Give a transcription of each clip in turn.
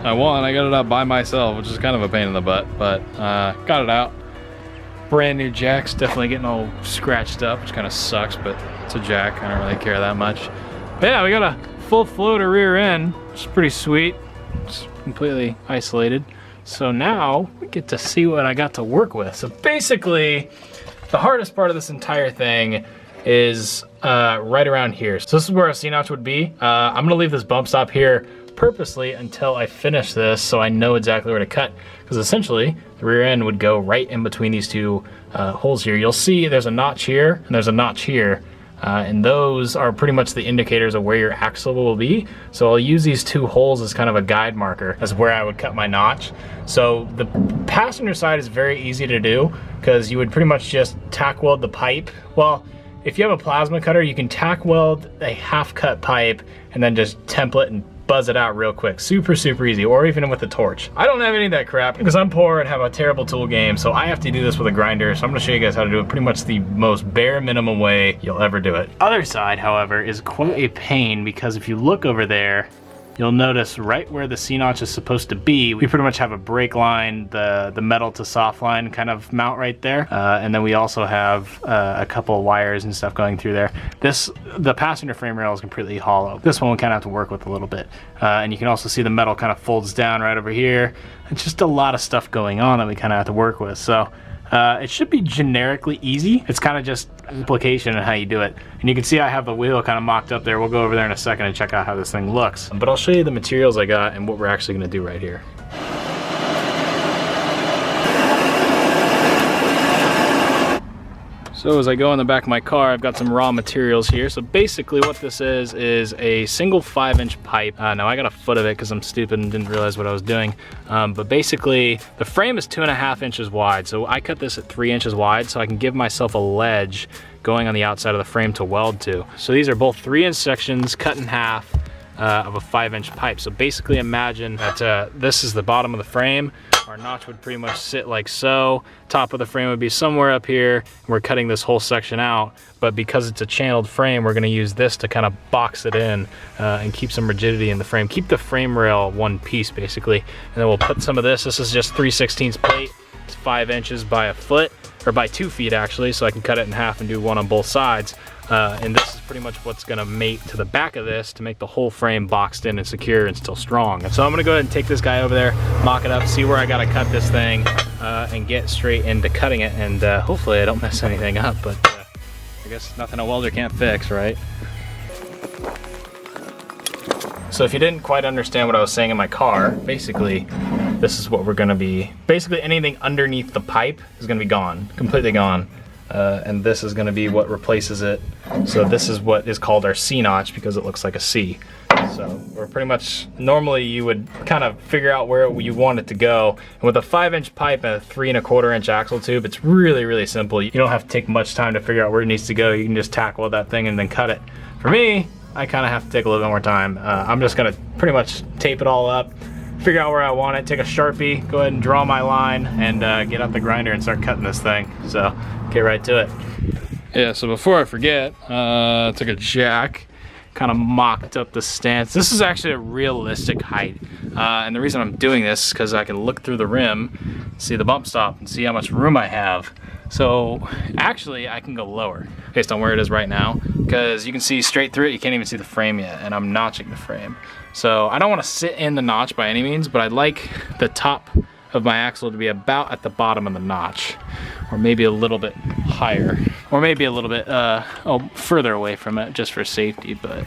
I won. I got it out by myself, which is kind of a pain in the butt, but got it out. Brand new jack's definitely getting all scratched up, which kind of sucks, but it's a jack. I don't really care that much. But yeah, we got a full floater rear end, which is pretty sweet. It's completely isolated. So now we get to see what I got to work with. So basically, the hardest part of this entire thing is right around here. So this is where a C-notch would be. I'm gonna leave this bump stop here purposely until I finish this so I know exactly where to cut. Because essentially, the rear end would go right in between these two holes here. You'll see there's a notch here and there's a notch here. And those are pretty much the indicators of where your axle will be. So I'll use these two holes as kind of a guide marker as where I would cut my notch. So the passenger side is very easy to do because you would pretty much just tack weld the pipe. Well, if you have a plasma cutter, you can tack weld a half cut pipe and then just template and buzz it out real quick. Super, super easy, or even with a torch. I don't have any of that crap because I'm poor and have a terrible tool game, so I have to do this with a grinder. So I'm gonna show you guys how to do it pretty much the most bare minimum way you'll ever do it. Other side, however, is quite a pain because if you look over there, you'll notice right where the C-notch is supposed to be, we pretty much have a brake line, the metal to soft line kind of mount right there. And then we also have a couple of wires and stuff going through there. The passenger frame rail is completely hollow. This one we kind of have to work with a little bit. And you can also see the metal kind of folds down right over here. It's just a lot of stuff going on that we kind of have to work with. So it should be generically easy. It's kind of just application and how you do it. And you can see I have the wheel kind of mocked up there. We'll go over there in a second and check out how this thing looks. But I'll show you the materials I got and what we're actually gonna do right here. So as I go in the back of my car, I've got some raw materials here. So basically what this is a single 5-inch pipe. Now I got a foot of it because I'm stupid and didn't realize what I was doing. But basically the frame is 2.5 inches wide. So I cut this at 3 inches wide so I can give myself a ledge going on the outside of the frame to weld to. So these are both 3-inch sections cut in half of a 5-inch pipe. So basically imagine that this is the bottom of the frame. Our notch would pretty much sit like so. Top of the frame would be somewhere up here. And we're cutting this whole section out, but because it's a channeled frame, we're gonna use this to kind of box it in and keep some rigidity in the frame. Keep the frame rail one piece basically. And then we'll put some of this. This is just 3/16 plate. It's 5 inches by a foot, or by 2 feet actually, so I can cut it in half and do one on both sides. And this is pretty much what's gonna mate to the back of this to make the whole frame boxed in and secure and still strong. And so I'm gonna go ahead and take this guy over there, mock it up, see where I gotta cut this thing, and get straight into cutting it. And hopefully I don't mess anything up, but I guess nothing a welder can't fix, right? So if you didn't quite understand what I was saying in my car, basically, this is what we're gonna be, basically anything underneath the pipe is gonna be gone, completely gone. And this is gonna be what replaces it. So this is what is called our C-notch because it looks like a C. So we're pretty much, normally you would kind of figure out where you want it to go. And with a 5-inch pipe and a 3¼ inch axle tube, it's really, really simple. You don't have to take much time to figure out where it needs to go. You can just tack weld that thing and then cut it. For me, I kind of have to take a little bit more time. I'm just gonna pretty much tape it all up, figure out where I want it, take a Sharpie, go ahead and draw my line, and get out the grinder and start cutting this thing. So, get right to it. Yeah, so before I forget, I took a jack, kind of mocked up the stance. This is actually a realistic height. And the reason I'm doing this is because I can look through the rim, see the bump stop, and see how much room I have. So actually I can go lower based on where it is right now, because you can see straight through it. You can't even see the frame yet, and I'm notching the frame. So I don't want to sit in the notch by any means, but I'd like the top of my axle to be about at the bottom of the notch, or maybe a little bit higher, or maybe a little bit further away from it just for safety. But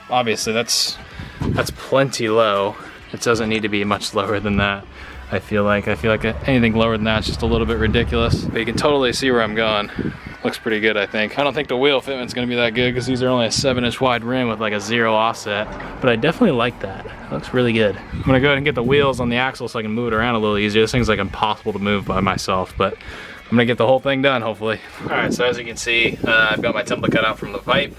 obviously that's plenty low. It doesn't need to be much lower than that. I feel like anything lower than that's just a little bit ridiculous. But you can totally see where I'm going. Looks pretty good, I think. I don't think the wheel fitment's gonna be that good because these are only a 7-inch wide rim with like a 0 offset. But I definitely like that. It looks really good. I'm gonna go ahead and get the wheels on the axle so I can move it around a little easier. This thing's like impossible to move by myself, but I'm gonna get the whole thing done, hopefully. All right, so as you can see, I've got my template cut out from the pipe.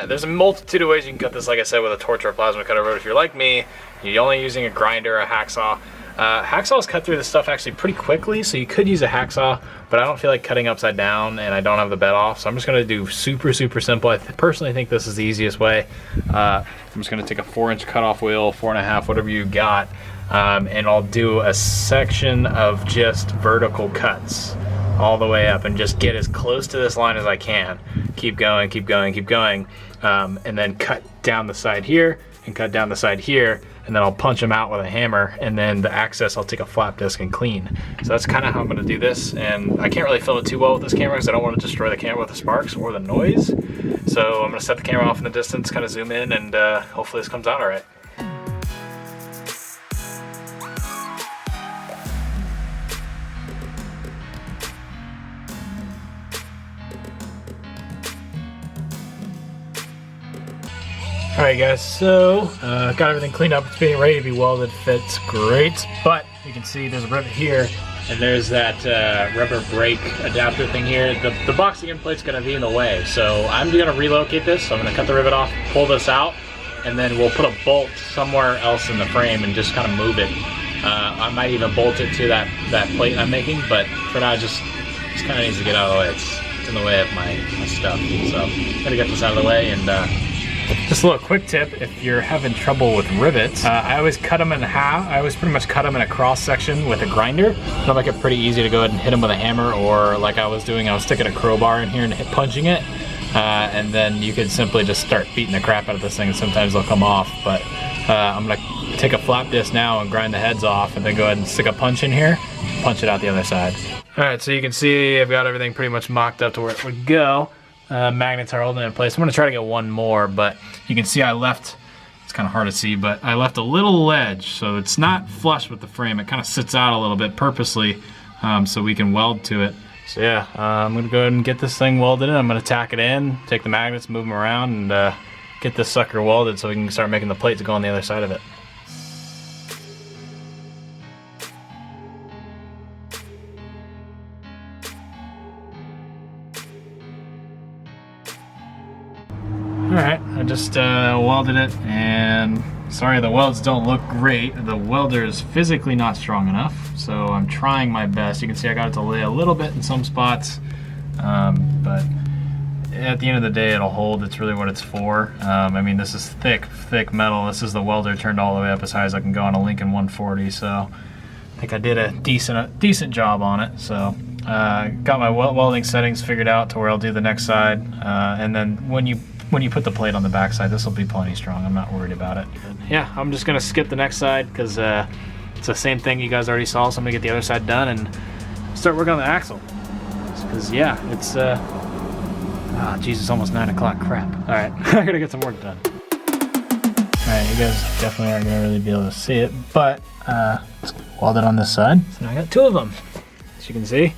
There's a multitude of ways you can cut this, like I said, with a torch or a plasma cutter, but if you're like me, you're only using a grinder, a hacksaw, Hacksaws cut through this stuff actually pretty quickly, so you could use a hacksaw, but I don't feel like cutting upside down, and I don't have the bed off, so I'm just gonna do super simple. I personally think this is the easiest way. I'm just gonna take a 4-inch cutoff wheel, 4.5, whatever you got, and I'll do a section of just vertical cuts all the way up and just get as close to this line as I can. Keep going, and then cut down the side here and cut down the side here, and then I'll punch them out with a hammer, and then the access I'll take a flap disc and clean. So that's kind of how I'm going to do this, and I can't really film it too well with this camera because I don't want to destroy the camera with the sparks or the noise. So I'm going to set the camera off in the distance, kind of zoom in, and hopefully this comes out all right. Alright guys, so got everything cleaned up. It's being ready to be welded. Fits great, but you can see there's a rivet here, and there's that rubber brake adapter thing here. The boxing end plate's going to be in the way, so I'm going to relocate this. So I'm going to cut the rivet off, pull this out, and then we'll put a bolt somewhere else in the frame and just kind of move it. I might even bolt it to that plate I'm making, but for now, just kind of needs to get out of the way. It's in the way of my stuff, so I'm going to get this out of the way. And just a little quick tip, if you're having trouble with rivets, I always cut them in half. I always pretty much cut them in a cross section with a grinder. That'll make it pretty easy to go ahead and hit them with a hammer, or like I was doing, I was sticking a crowbar in here and punching it. And then you could simply just start beating the crap out of this thing, and sometimes they'll come off. But I'm gonna take a flap disc now and grind the heads off, and then go ahead and stick a punch in here, punch it out the other side. All right, so you can see I've got everything pretty much mocked up to where it would go. Magnets are holding it in place. I'm gonna try to get one more, but you can see I left, it's kind of hard to see, but I left a little ledge, so it's not flush with the frame. It kind of sits out a little bit purposely, so we can weld to it. So yeah, I'm gonna go ahead and get this thing welded in. I'm gonna tack it in, take the magnets, move them around, and get this sucker welded so we can start making the plate to go on the other side of it. Alright, I just welded it, and sorry the welds don't look great. The welder is physically not strong enough, so I'm trying my best. You can see I got it to lay a little bit in some spots, but at the end of the day it'll hold. It's really what it's for. I mean, this is thick metal. This is the welder turned all the way up as high as I can go on a Lincoln 140, so I think I did a decent job on it. So got my welding settings figured out to where I'll do the next side, and then when you put the plate on the back side, this will be plenty strong. I'm not worried about it. Yeah, I'm just gonna skip the next side because it's the same thing you guys already saw, so I'm gonna get the other side done and start working on the axle. Because yeah, it's Jesus, almost 9 o'clock, crap. All right, I gotta get some work done. All right, you guys definitely aren't gonna really be able to see it, but let's weld it on this side. So now I got 2 of them, as you can see.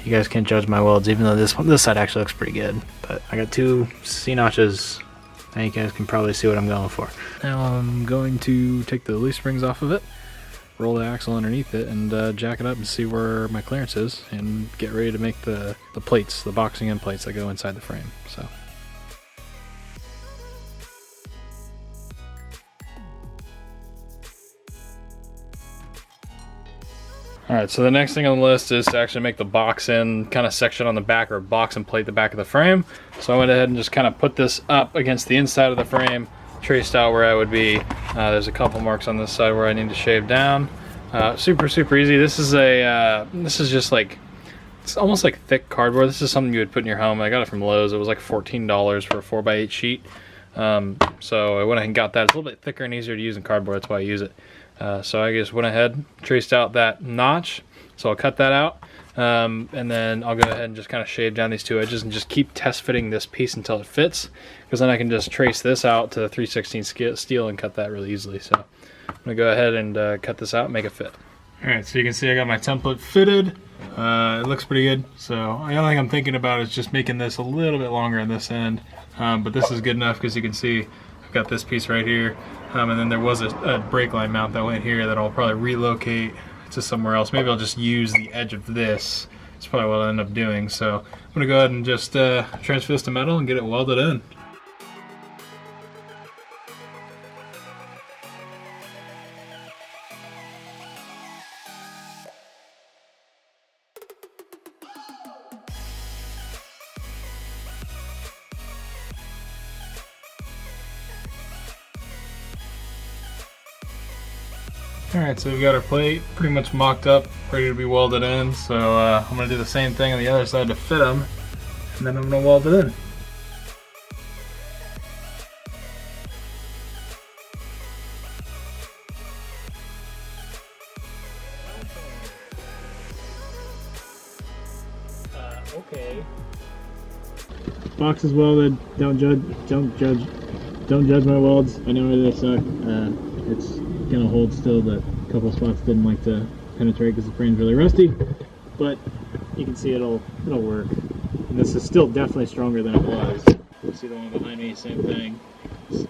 You guys can't judge my welds, even though this side actually looks pretty good. But I got 2 C-notches. Now you guys can probably see what I'm going for. Now I'm going to take the leaf springs off of it, roll the axle underneath it, and jack it up and see where my clearance is, and get ready to make the plates, the boxing end plates that go inside the frame. So. Alright, so the next thing on the list is to actually make the box end kind of section on the back, or box and plate the back of the frame. So I went ahead and just kind of put this up against the inside of the frame, traced out where I would be. There's a couple marks on this side where I need to shave down. Super easy. This is just like, it's almost like thick cardboard. This is something you would put in your home. I got it from Lowe's. It was like $14 for a 4x8 sheet. So I went ahead and got that. It's a little bit thicker and easier to use than cardboard. That's why I use it. So I just went ahead, traced out that notch, so I'll cut that out, and then I'll go ahead and just kind of shave down these 2 edges and just keep test fitting this piece until it fits, because then I can just trace this out to 3/16 steel and cut that really easily. So I'm going to go ahead and cut this out and make it fit. Alright, so you can see I got my template fitted. It looks pretty good, so the only thing I'm thinking about is just making this a little bit longer on this end, but this is good enough because you can see I've got this piece right here. And then there was a brake line mount that went here that I'll probably relocate to somewhere else. Maybe I'll just use the edge of this. That's probably what I'll end up doing. So I'm gonna go ahead and just transfer this to metal and get it welded in. Alright, so we've got our plate pretty much mocked up, ready to be welded in. So I'm going to do the same thing on the other side to fit them, and then I'm going to weld it in. Okay. Box is welded. Don't judge my welds. I know they suck. It's gonna hold still. That couple spots didn't like to penetrate because the frame's really rusty, but you can see it'll work. And this is still definitely stronger than it was. You see the one behind me, same thing.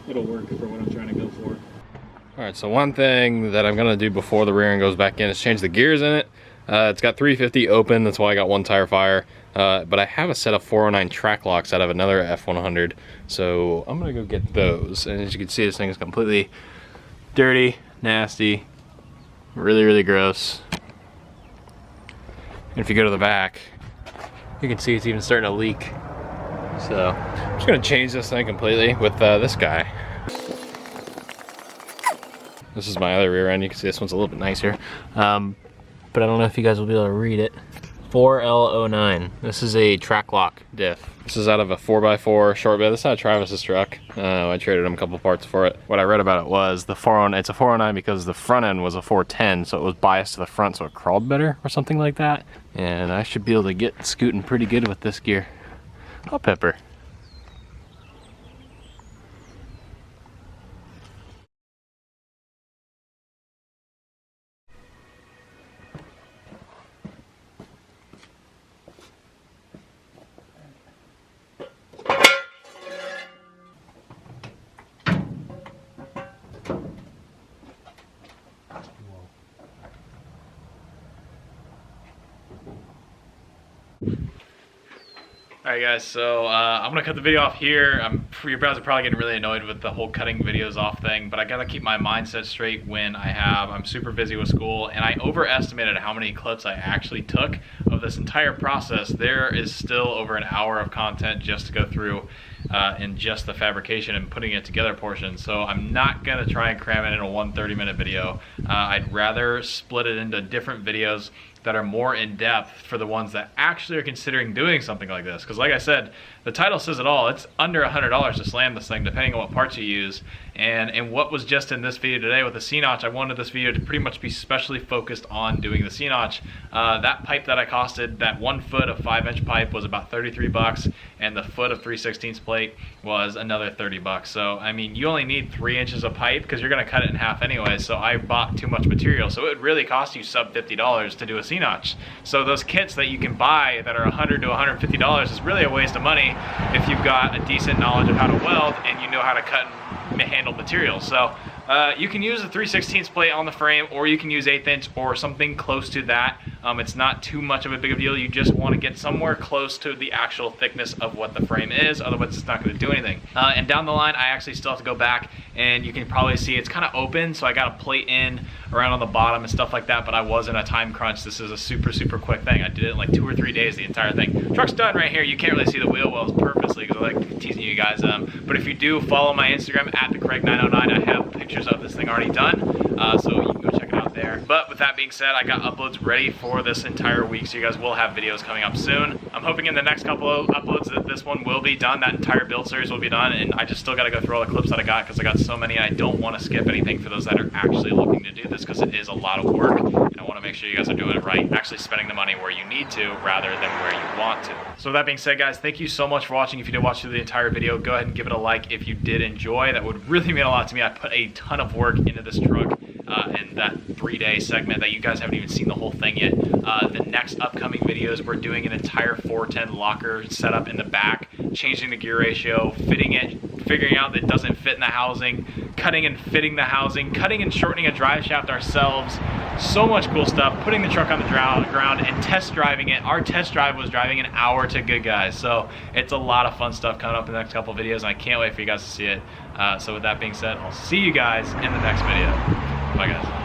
It'll work for what I'm trying to go for. Alright, so one thing that I'm gonna do before the rear end goes back in is change the gears in it. It's got 350 open, that's why I got one tire fire. But I have a set of 409 track locks out of another F100, so I'm gonna go get those. And as you can see, this thing is completely dirty, nasty, really gross. And if you go to the back, you can see it's even starting to leak. So I'm just gonna change this thing completely with this guy. This is my other rear end. You can see this one's a little bit nicer. But I don't know if you guys will be able to read it. 4L09. This is a track lock diff. This is out of a 4x4 short bed. This is out of Travis's truck. I traded him a couple parts for it. What I read about it was the 409, it's a 409 because the front end was a 410, so it was biased to the front so it crawled better or something like that. And I should be able to get scooting pretty good with this gear. Hot pepper. Alright guys, so I'm gonna cut the video off here. You guys are probably getting really annoyed with the whole cutting videos off thing, but I gotta keep my mindset straight when I'm super busy with school, and I overestimated how many clips I actually took of this entire process. There is still over an hour of content just to go through in just the fabrication and putting it together portion, so I'm not gonna try and cram it in a 130-minute video. I'd rather split it into different videos that are more in depth for the ones that actually are considering doing something like this. Because like I said, the title says it all. It's under $100 to slam this thing, depending on what parts you use. And what was just in this video today with the C-notch, I wanted this video to pretty much be specially focused on doing the C-notch. That pipe that I costed, that 1 foot of 5-inch pipe was about 33 bucks, and the foot of 3/16 plate was another 30 bucks. So I mean, you only need 3 inches of pipe because you're gonna cut it in half anyway, so I bought too much material. So it would really cost you sub $50 to do a C-notch. So those kits that you can buy that are $100 to $150 is really a waste of money if you've got a decent knowledge of how to weld and you know how to cut and handle materials. So you can use a 3/16 plate on the frame, or you can use 1/8 inch or something close to that. It's not too much of a big deal. You just want to get somewhere close to the actual thickness of what the frame is, otherwise it's not going to do anything. And down the line, I actually still have to go back, and you can probably see it's kind of open, so I got a plate in around on the bottom and stuff like that, but I was in a time crunch. This is a super quick thing. I did it in like 2 or 3 days, the entire thing. Truck's done right here. You can't really see the wheel wells purposely because I like teasing you guys. But if you do follow my Instagram at @thecraig909, I have pictures of this thing already done, so you can go check it out there. But with that being said, I got uploads ready for this entire week, so you guys will have videos coming up soon. I'm hoping in the next couple of uploads that this one will be done, that entire build series will be done, and I just still got to go through all the clips that I got because I got so many. I don't want to skip anything for those that are actually looking to do this because it is a lot of work, and I want to make sure you guys are doing it right, actually spending the money where you need to rather than where you want to. So with that being said, guys, thank you so much for watching. If you did watch through the entire video, go ahead and give it a like if you did enjoy. That would really mean a lot to me. I put a ton of work into this truck in that 3-day segment that you guys haven't even seen the whole thing yet. The next upcoming videos, we're doing an entire 410 locker setup in the back, changing the gear ratio, fitting it, figuring out that it doesn't fit in the housing, cutting and fitting the housing, cutting and shortening a drive shaft ourselves. So much cool stuff, putting the truck on the ground and test driving it. Our test drive was driving an hour to good guys, so it's a lot of fun stuff coming up in the next couple of videos, and I can't wait for you guys to see it. So with that being said, I'll see you guys in the next video. Bye guys.